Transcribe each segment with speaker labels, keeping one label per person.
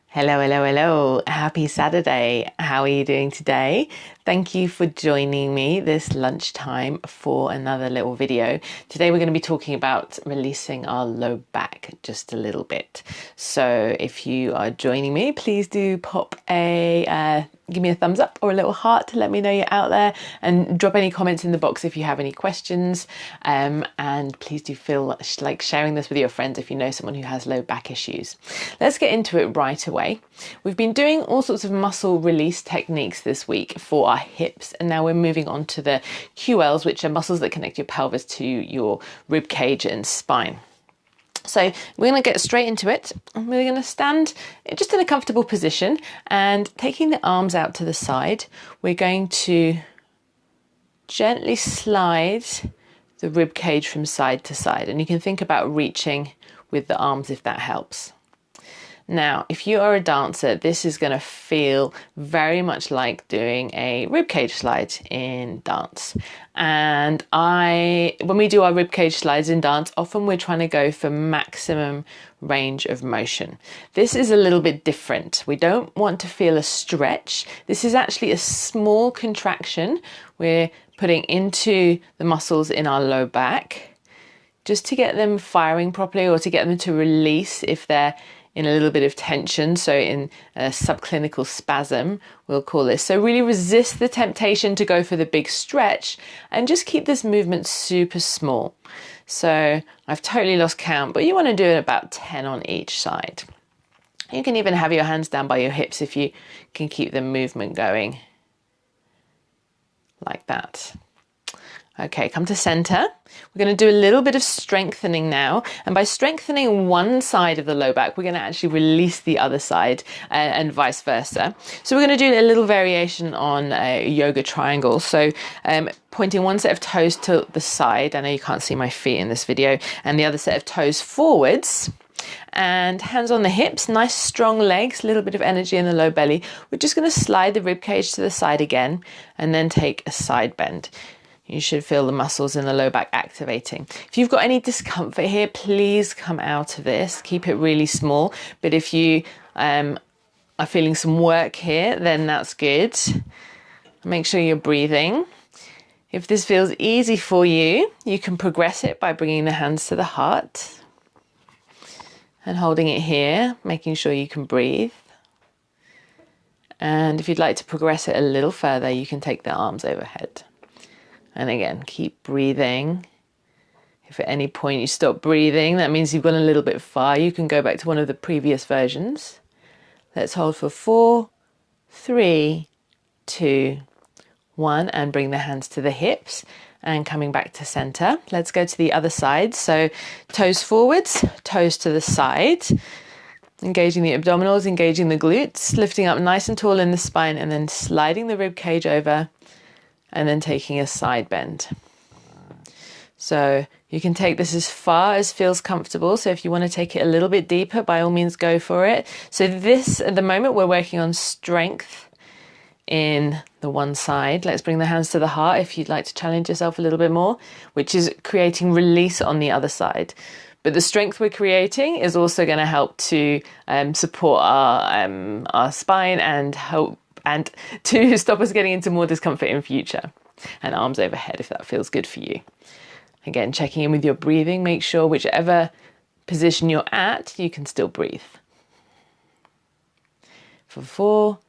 Speaker 1: Hello, hello, hello. Happy Saturday. How are you doing today? Thank you for joining me this lunchtime for another little video. Today we're going to be talking about releasing our low back just a little bit. So if you are joining me, please do give me a thumbs up or a little heart to let me know you're out there, and drop any comments in the box if you have any questions. And please do feel like sharing this with your friends if you know someone who has low back issues. Let's get into it right away. We've been doing all sorts of muscle release techniques this week for our hips, and now we're moving on to the QLs, which are muscles that connect your pelvis to your rib cage and spine. So we're going to get straight into it. We're going to stand just in a comfortable position, and taking the arms out to the side, we're going to gently slide the rib cage from side to side, and you can think about reaching with the arms if that helps. Now, if you are a dancer, this is going to feel very much like doing a ribcage slide in dance. And when we do our ribcage slides in dance, often we're trying to go for maximum range of motion. This is a little bit different. We don't want to feel a stretch. This is actually a small contraction we're putting into the muscles in our low back, just to get them firing properly, or to get them to release if they're in a little bit of tension. So in a subclinical spasm, we'll call this. So really resist the temptation to go for the big stretch and just keep this movement super small. So I've totally lost count, but you want to do it about 10 on each side. You can even have your hands down by your hips if you can keep the movement going like that. Okay, come to center. We're going to do a little bit of strengthening now. And by strengthening one side of the low back, we're going to actually release the other side, and vice versa. So we're going to do a little variation on a yoga triangle. So pointing one set of toes to the side. I know you can't see my feet in this video. And the other set of toes forwards. And hands on the hips, nice strong legs, a little bit of energy in the low belly. We're just going to slide the rib cage to the side again, and then take a side bend. You should feel the muscles in the low back activating. If you've got any discomfort here, please come out of this. Keep it really small. But if you are feeling some work here, then that's good. Make sure you're breathing. If this feels easy for you, you can progress it by bringing the hands to the heart and holding it here, making sure you can breathe. And if you'd like to progress it a little further, you can take the arms overhead. And again, keep breathing. If at any point you stop breathing, that means you've gone a little bit far. You can go back to one of the previous versions. Let's hold for 4, 3, 2, 1, and bring the hands to the hips and coming back to center. Let's go to the other side. So toes forwards, toes to the side, engaging the abdominals, engaging the glutes, lifting up nice and tall in the spine, and then sliding the rib cage over, and then taking a side bend. So you can take this as far as feels comfortable. So if you want to take it a little bit deeper, by all means go for it. So this, at the moment, we're working on strength in the one side. Let's bring the hands to the heart if you'd like to challenge yourself a little bit more, which is creating release on the other side. But the strength we're creating is also going to help to support our spine and to stop us getting into more discomfort in future. And arms overhead if that feels good for you. Again, checking in with your breathing. Make sure whichever position you're at, you can still breathe. For 4,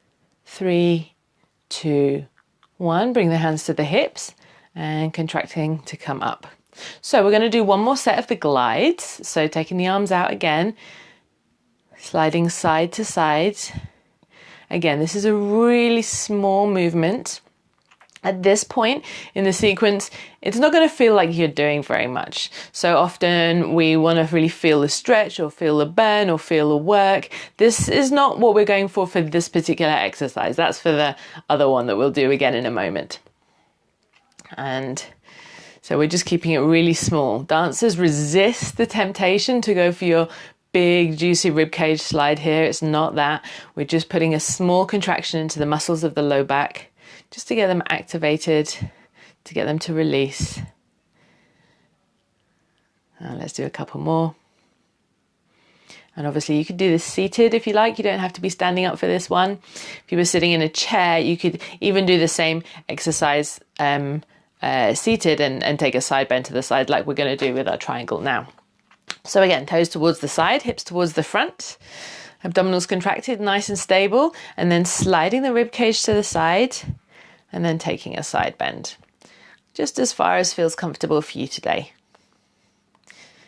Speaker 1: 3, 2, 1. Bring the hands to the hips and contracting to come up. So we're going to do one more set of the glides. So taking the arms out again, sliding side to side. Again, this is a really small movement. At this point in the sequence, it's not going to feel like you're doing very much. So often we want to really feel the stretch or feel the burn or feel the work. This is not what we're going for this particular exercise. That's for the other one that we'll do again in a moment. And so we're just keeping it really small. Dancers, resist the temptation to go for your big juicy ribcage slide here. It's not that. We're just putting a small contraction into the muscles of the low back just to get them activated, to get them to release. Let's do a couple more. And obviously you could do this seated if you like. You don't have to be standing up for this one. If you were sitting in a chair, you could even do the same exercise seated and take a side bend to the side like we're going to do with our triangle now. So again, toes towards the side, hips towards the front, abdominals contracted, nice and stable, and then sliding the rib cage to the side and then taking a side bend. Just as far as feels comfortable for you today.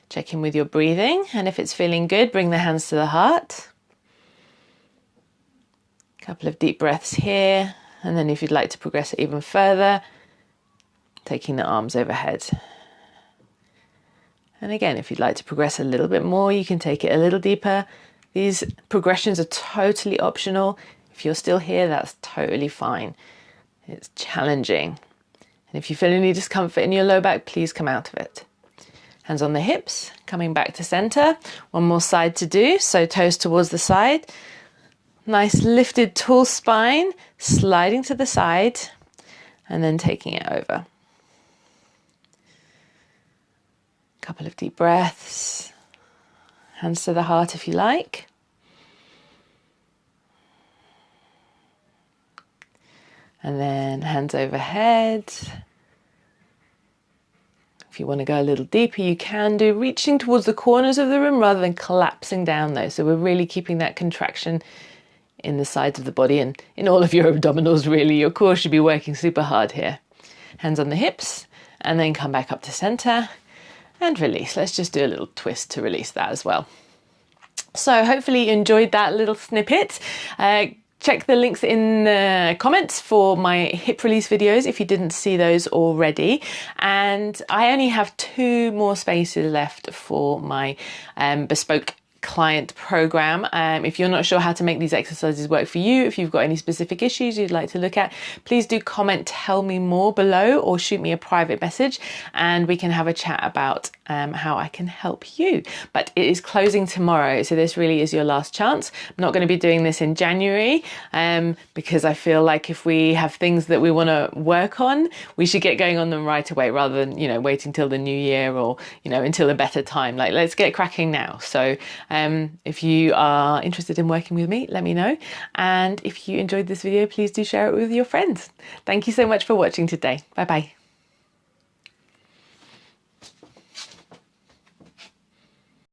Speaker 1: Check in with your breathing, and if it's feeling good, bring the hands to the heart. A couple of deep breaths here, and then if you'd like to progress it even further, taking the arms overhead. And again, if you'd like to progress a little bit more, you can take it a little deeper. These progressions are totally optional. If you're still here, that's totally fine. It's challenging. And if you feel any discomfort in your low back, please come out of it. Hands on the hips, coming back to center. One more side to do, so toes towards the side. Nice lifted tall spine, sliding to the side, and then taking it over. Couple of deep breaths. Hands to the heart if you like. And then hands overhead. If you want to go a little deeper, you can do, reaching towards the corners of the room rather than collapsing down though. So we're really keeping that contraction in the sides of the body and in all of your abdominals really. Your core should be working super hard here. Hands on the hips and then come back up to center and release. Let's just do a little twist to release that as well. So hopefully you enjoyed that little snippet. Check the links in the comments for my hip release videos if you didn't see those already. And I only have 2 more spaces left for my bespoke client program. If you're not sure how to make these exercises work for you, if you've got any specific issues you'd like to look at, please do comment, tell me more below, or shoot me a private message and we can have a chat about how I can help you. But it is closing tomorrow, so this really is your last chance. I'm not going to be doing this in January because I feel like if we have things that we want to work on, we should get going on them right away rather than, you know, waiting till the new year or, you know, until a better time. Like, let's get cracking now. So if you are interested in working with me, let me know. And if you enjoyed this video, please do share it with your friends. Thank you so much for watching today. Bye bye.